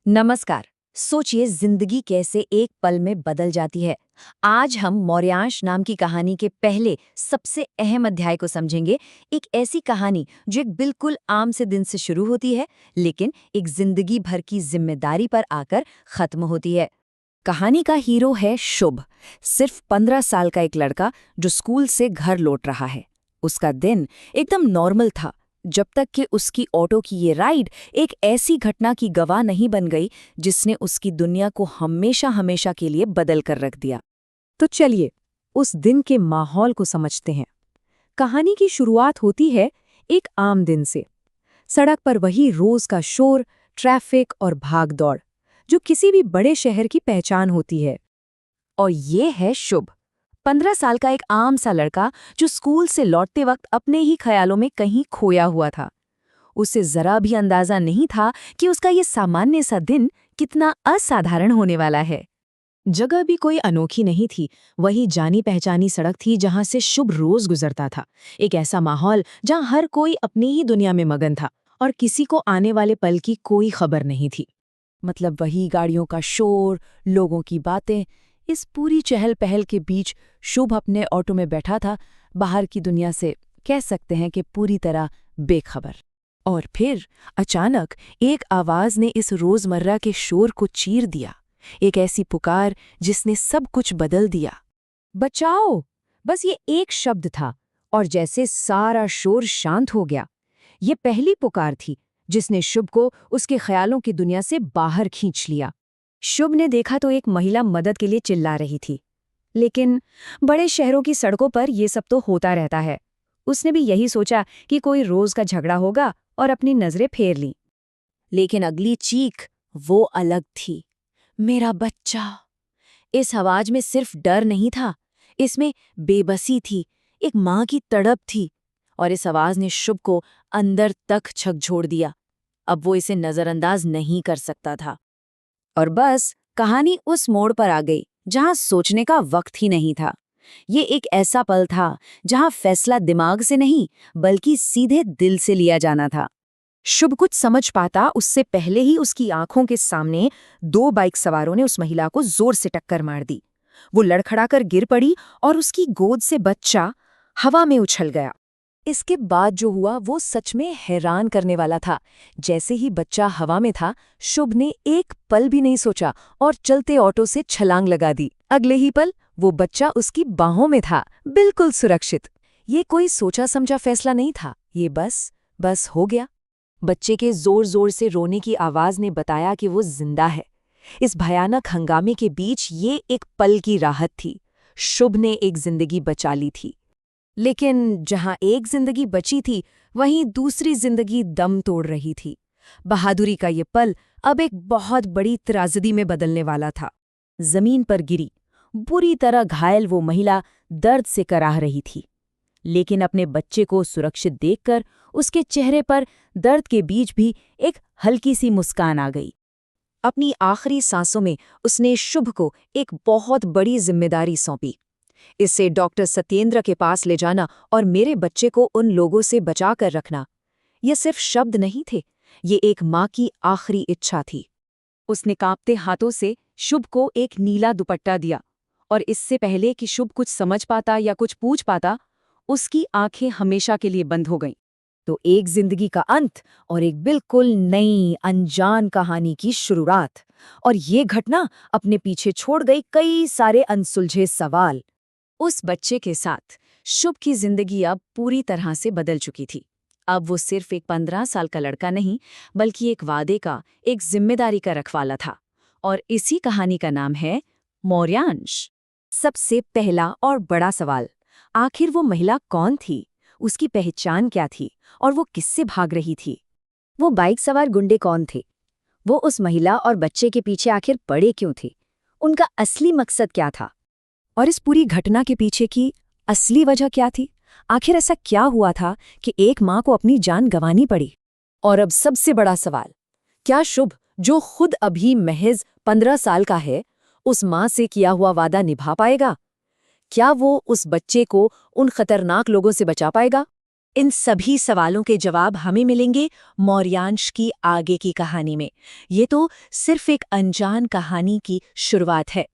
नमस्कार। सोचिए जिंदगी कैसे एक पल में बदल जाती है। आज हम मौर्यांश नाम की कहानी के पहले सबसे अहम अध्याय को समझेंगे। एक ऐसी कहानी जो एक बिल्कुल आम से दिन से शुरू होती है, लेकिन एक जिंदगी भर की जिम्मेदारी पर आकर खत्म होती है। कहानी का हीरो है शुभ, सिर्फ 15 साल का एक लड़का जो स्कूल से घर लौट रहा है। उसका दिन एकदम नॉर्मल था, जब तक कि उसकी ऑटो की ये राइड एक ऐसी घटना की गवाह नहीं बन गई जिसने उसकी दुनिया को हमेशा हमेशा के लिए बदल कर रख दिया। तो चलिए उस दिन के माहौल को समझते हैं। कहानी की शुरुआत होती है एक आम दिन से। सड़क पर वही रोज का शोर, ट्रैफिक और भाग-दौड़ जो किसी भी बड़े शहर की पहचान होती है। और ये है शुभ, 15 साल का एक आम सा लड़का जो स्कूल से लौटते वक्त अपने ही ख्यालों में कहीं खोया हुआ था। उसे जरा भी अंदाजा नहीं था कि उसका ये सामान्य सा दिन कितना असाधारण होने वाला है। जगह भी कोई अनोखी नहीं थी, वही जानी पहचानी सड़क थी जहां से शुभ रोज गुजरता था। एक ऐसा माहौल जहां हर कोई अपनी ही दुनिया में मगन था और किसी को आने वाले पल की कोई खबर नहीं थी। मतलब वही गाड़ियों का शोर, लोगों की बातें, इस पूरी चहल पहल के बीच शुभ अपने ऑटो में बैठा था, बाहर की दुनिया से कह सकते हैं कि पूरी तरह बेखबर। और फिर अचानक एक आवाज ने इस रोजमर्रा के शोर को चीर दिया। एक ऐसी पुकार जिसने सब कुछ बदल दिया। बचाओ! बस ये एक शब्द था और जैसे सारा शोर शांत हो गया। ये पहली पुकार थी जिसने शुभ को उसके ख्यालों की दुनिया से बाहर खींच लिया। शुभ ने देखा तो एक महिला मदद के लिए चिल्ला रही थी, लेकिन बड़े शहरों की सड़कों पर ये सब तो होता रहता है। उसने भी यही सोचा कि कोई रोज का झगड़ा होगा और अपनी नजरें फेर लीं। लेकिन अगली चीख वो अलग थी। मेरा बच्चा! इस आवाज में सिर्फ डर नहीं था, इसमें बेबसी थी, एक माँ की तड़प थी। और इस आवाज ने शुभ को अंदर तक झकझोर दिया। अब वो इसे नजरअंदाज नहीं कर सकता था। और बस कहानी उस मोड़ पर आ गई जहां सोचने का वक्त ही नहीं था। ये एक ऐसा पल था जहां फैसला दिमाग से नहीं बल्कि सीधे दिल से लिया जाना था। शुभ कुछ समझ पाता उससे पहले ही उसकी आंखों के सामने 2 बाइक सवारों ने उस महिला को जोर से टक्कर मार दी। वो लड़खड़ाकर गिर पड़ी और उसकी गोद से बच्चा हवा में उछल गया। इसके बाद जो हुआ वो सच में हैरान करने वाला था। जैसे ही बच्चा हवा में था, शुभ ने एक पल भी नहीं सोचा और चलते ऑटो से छलांग लगा दी। अगले ही पल वो बच्चा उसकी बाहों में था, बिल्कुल सुरक्षित। ये कोई सोचा समझा फैसला नहीं था, ये बस हो गया। बच्चे के जोर जोर से रोने की आवाज ने बताया कि वो जिंदा है। इस भयानक हंगामे के बीच ये एक पल की राहत थी। शुभ ने एक जिंदगी बचा ली थी। लेकिन जहां एक जिंदगी बची थी, वहीं दूसरी जिंदगी दम तोड़ रही थी। बहादुरी का ये पल अब एक बहुत बड़ी त्रासदी में बदलने वाला था। जमीन पर गिरी, बुरी तरह घायल वो महिला दर्द से कराह रही थी, लेकिन अपने बच्चे को सुरक्षित देखकर उसके चेहरे पर दर्द के बीच भी एक हल्की सी मुस्कान आ गई। अपनी आखिरी सांसों में उसने शुभ को एक बहुत बड़ी जिम्मेदारी सौंपी, इसे डॉक्टर सत्येंद्र के पास ले जाना और मेरे बच्चे को उन लोगों से बचा कर रखना। ये सिर्फ शब्द नहीं थे, ये एक माँ की आखिरी इच्छा थी। उसने कांपते हाथों से शुभ को एक नीला दुपट्टा दिया और इससे पहले कि शुभ कुछ समझ पाता या कुछ पूछ पाता, उसकी आंखें हमेशा के लिए बंद हो गईं। तो एक जिंदगी का अंत और एक बिल्कुल नई अनजान कहानी की शुरुआत। और ये घटना अपने पीछे छोड़ गई कई सारे अनसुलझे सवाल। उस बच्चे के साथ शुभ की जिंदगी अब पूरी तरह से बदल चुकी थी। अब वो सिर्फ एक 15 साल का लड़का नहीं, बल्कि एक वादे का, एक जिम्मेदारी का रखवाला था। और इसी कहानी का नाम है मौर्यांश। सबसे पहला और बड़ा सवाल, आखिर वो महिला कौन थी? उसकी पहचान क्या थी और वो किससे भाग रही थी? वो बाइक सवार गुंडे कौन थे? वो उस महिला और बच्चे के पीछे आखिर पड़े क्यों थे? उनका असली मकसद क्या था? और इस पूरी घटना के पीछे की असली वजह क्या थी? आखिर ऐसा क्या हुआ था कि एक माँ को अपनी जान गंवानी पड़ी? और अब सबसे बड़ा सवाल, क्या शुभ, जो खुद अभी महज 15 साल का है, उस माँ से किया हुआ वादा निभा पाएगा? क्या वो उस बच्चे को उन खतरनाक लोगों से बचा पाएगा? इन सभी सवालों के जवाब हमें मिलेंगे मौर्यांश की आगे की कहानी में। ये तो सिर्फ एक अनजान कहानी की शुरुआत है।